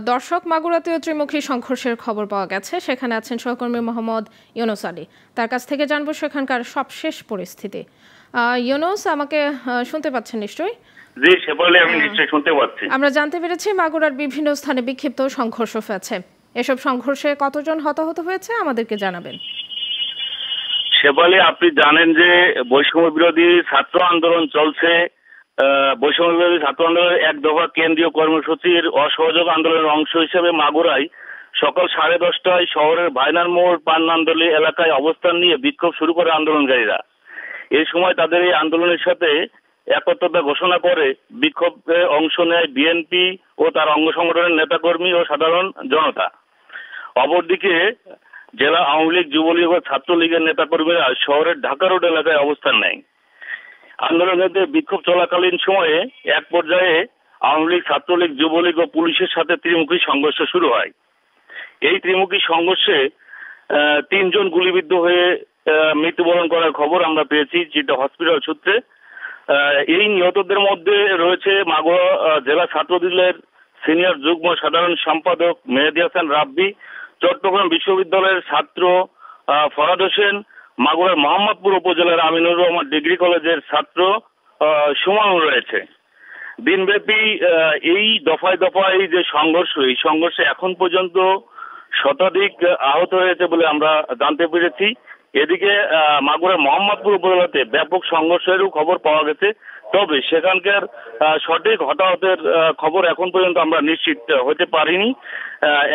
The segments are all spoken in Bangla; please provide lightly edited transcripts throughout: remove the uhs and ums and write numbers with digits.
দর্শক, মাগুরাতেও ত্রিমুখী সংঘর্ষের খবর পাওয়া গেছে। সেখানে আছেন সহকর্মী মোহাম্মদ ইউনুস আলী। তার কাছ থেকে জানবো সেখানকার সবশেষ পরিস্থিতি। ইউনুস, আমাকে শুনতে পাচ্ছেন নিশ্চয়ই? জি শেফালি, আমি নিশ্চয়ই শুনতে পাচ্ছি। আমরা জানতে পেরেছি মাগুরার বিভিন্ন স্থানে বিক্ষিপ্ত সংঘর্ষ হয়েছে। এসব সংঘর্ষে কতজন হতাহত হয়েছে আমাদেরকে জানাবেন। শেফালি, আপনি জানেন যে বৈষম্য বিরোধী ছাত্র আন্দোলন চলছে। বৈষম্য বিরোধী ছাত্র আন্দোলনের এক দফা কেন্দ্রীয় কর্মসূচির অসহযোগ আন্দোলনের অংশ হিসেবে মাগুরায় সকাল 10:30টায় শহরের ভাইনার মোড় পান্নান্দলি এলাকায় অবস্থান নিয়ে বিক্ষোভ শুরু করে আন্দোলনকারীরা। এই সময় তাদের এই আন্দোলনের সাথে একত্রতা ঘোষণা করে বিক্ষোভে অংশ নেয় বিএনপি ও তার অঙ্গ সংগঠনের নেতাকর্মী ও সাধারণ জনতা। অপরদিকে জেলা আওয়ামী লীগ, যুবলীগ ও ছাত্রলীগের নেতাকর্মীরা শহরের ঢাকা রোড এলাকায় অবস্থান নেয়। আন্দোলনের বিক্ষোভ চলাকালীন সময়ে এক পর্যায়ে আওয়ামী লীগ, ছাত্রলীগ, যুবলীগ ও পুলিশের সাথে ত্রিমুখী সংঘর্ষ শুরু হয়। এই ত্রিমুখী সংঘর্ষে 3 জন গুলিবিদ্ধ হয়ে মৃত্যুবরণ করার খবর আমরা পেয়েছি, যেটা হসপিটাল সূত্রে। এই নিহতদের মধ্যে রয়েছে মাগুরা জেলা ছাত্রদলের সিনিয়র যুগ্ম সাধারণ সম্পাদক মেহেদী হাসান রাব্বি, চট্টগ্রাম বিশ্ববিদ্যালয়ের ছাত্র ফরাদ হোসেন, মাগুরার মোহাম্মদপুর উপজেলার আমিনুর রহমান ডিগ্রি কলেজের ছাত্র সুমন রয়েছে। দিনব্যাপী এই দফায় দফায় যে সংঘর্ষ, এই সংঘর্ষে এখন পর্যন্ত শতাধিক আহত হয়েছে বলে আমরা জানতে পেরেছি। এদিকে মাগুরার মোহাম্মদপুর উপজেলাতে ব্যাপক সংঘর্ষেরও খবর পাওয়া গেছে, তবে সেখানকার সঠিক হতাহতের খবর এখন পর্যন্ত আমরা নিশ্চিত হতে পারিনি।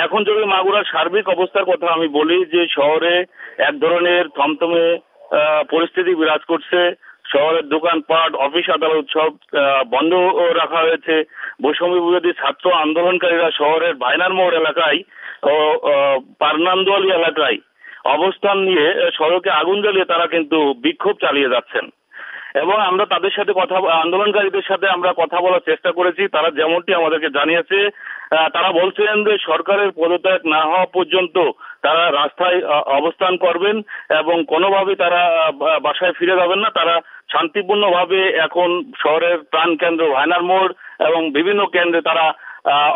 এখন যদি মাগুরার সার্বিক অবস্থার কথা আমি বলি, যে শহরে এক ধরনের থমথমে পরিস্থিতি বিরাজ করছে। শহরের দোকানপাট, অফিস আদালত সব বন্ধ রাখা হয়েছে। বৈষম্য বিরোধী ছাত্র আন্দোলনকারীরা শহরের ভাইনার মোড় এলাকায় ও পারনান্দোয়ালি এলাকায় অবস্থান নিয়ে সড়কে আগুন জ্বালিয়ে তারা কিন্তু বিক্ষোভ চালিয়ে যাচ্ছেন। এবং আমরা তাদের সাথে আন্দোলনকারীদের সাথে আমরা কথা বলার চেষ্টা করেছি। তারা যেমনটি আমাদেরকে জানিয়েছে, তারা বলছেন যে সরকারের পদত্যাগ না হওয়া পর্যন্ত তারা রাস্তায় অবস্থান করবেন এবং কোনোভাবেই তারা বাসায় ফিরে যাবেন না। তারা শান্তিপূর্ণভাবে এখন শহরের প্রাণ কেন্দ্র ভাইনার মোড় এবং বিভিন্ন কেন্দ্রে তারা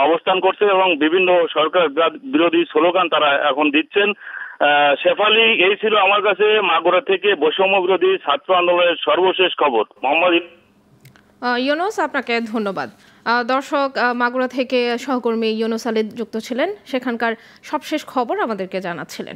অবস্থান করছে এবং বিভিন্ন সরকার বিরোধী স্লোগান তারা এখন দিচ্ছেন। শেফালি, এই ছিল আমার কাছে মাগুরা থেকে বৈষম্য বিরোধী ছাত্র আন্দোলনের সর্বশেষ খবর। মোহাম্মদ ইউনুস, আপনাকে ধন্যবাদ। দর্শক, মাগুরা থেকে সহকর্মী ইউনুস আলী যুক্ত ছিলেন, সেখানকার সবশেষ খবর আমাদেরকে জানাচ্ছিলেন।